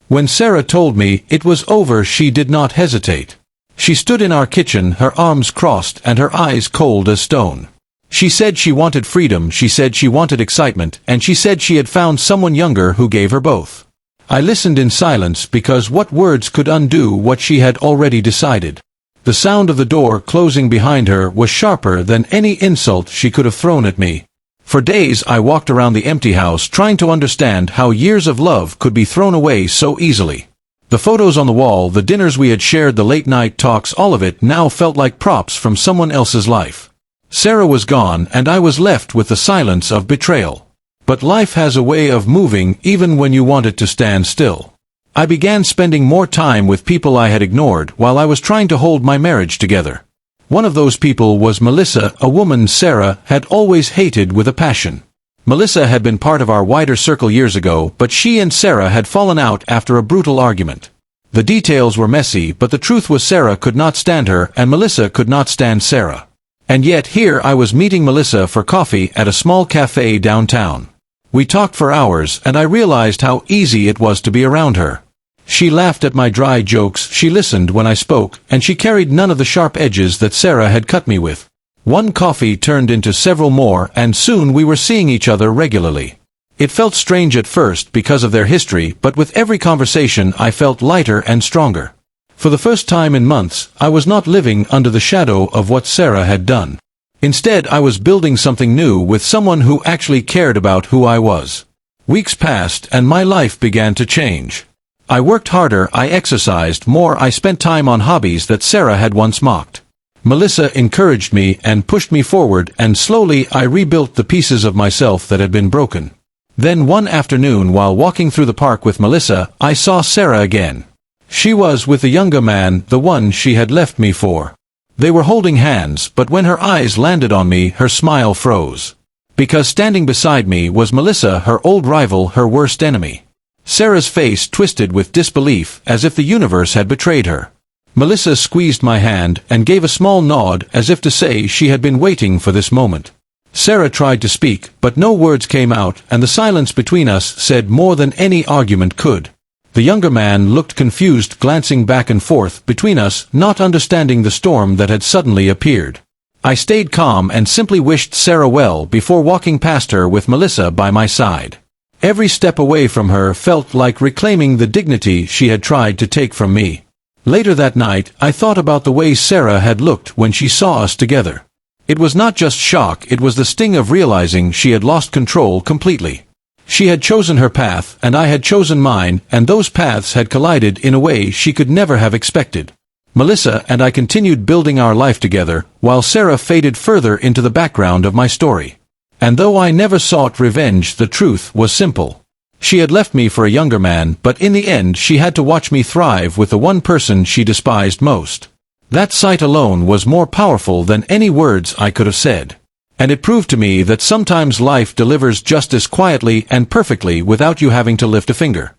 When Sarah told me it was over, she did not hesitate. She stood in our kitchen, her arms crossed and her eyes cold as stone. She said she wanted freedom, she said she wanted excitement, and she said she had found someone younger who gave her both. I listened in silence because what words could undo what she had already decided? The sound of the door closing behind her was sharper than any insult she could have thrown at me. For days I walked around the empty house trying to understand how years of love could be thrown away so easily. The photos on the wall, the dinners we had shared, the late-night talks, all of it now felt like props from someone else's life. Sarah was gone, and I was left with the silence of betrayal. But life has a way of moving even when you want it to stand still. I began spending more time with people I had ignored while I was trying to hold my marriage together. One of those people was Melissa, a woman Sarah had always hated with a passion. Melissa had been part of our wider circle years ago, but she and Sarah had fallen out after a brutal argument. The details were messy, but the truth was Sarah could not stand her and Melissa could not stand Sarah. And yet here I was meeting Melissa for coffee at a small cafe downtown. We talked for hours, and I realized how easy it was to be around her. She laughed at my dry jokes, she listened when I spoke, and she carried none of the sharp edges that Sarah had cut me with. One coffee turned into several more, and soon we were seeing each other regularly. It felt strange at first because of their history, but with every conversation I felt lighter and stronger. For the first time in months, I was not living under the shadow of what Sarah had done. Instead, I was building something new with someone who actually cared about who I was. Weeks passed, and my life began to change. I worked harder, I exercised more, I spent time on hobbies that Sarah had once mocked. Melissa encouraged me and pushed me forward, and slowly I rebuilt the pieces of myself that had been broken. Then one afternoon, while walking through the park with Melissa, I saw Sarah again. She was with a younger man, the one she had left me for. They were holding hands, but when her eyes landed on me, her smile froze. Because standing beside me was Melissa, her old rival, her worst enemy. Sarah's face twisted with disbelief, as if the universe had betrayed her. Melissa squeezed my hand and gave a small nod as if to say she had been waiting for this moment. Sarah tried to speak, but no words came out, and the silence between us said more than any argument could. The younger man looked confused, glancing back and forth between us, not understanding the storm that had suddenly appeared. I stayed calm and simply wished Sarah well before walking past her with Melissa by my side. Every step away from her felt like reclaiming the dignity she had tried to take from me. Later that night, I thought about the way Sarah had looked when she saw us together. It was not just shock, it was the sting of realizing she had lost control completely. She had chosen her path, and I had chosen mine, and those paths had collided in a way she could never have expected. Melissa and I continued building our life together, while Sarah faded further into the background of my story. And though I never sought revenge, the truth was simple. She had left me for a younger man, but in the end she had to watch me thrive with the one person she despised most. That sight alone was more powerful than any words I could have said. And it proved to me that sometimes life delivers justice quietly and perfectly without you having to lift a finger.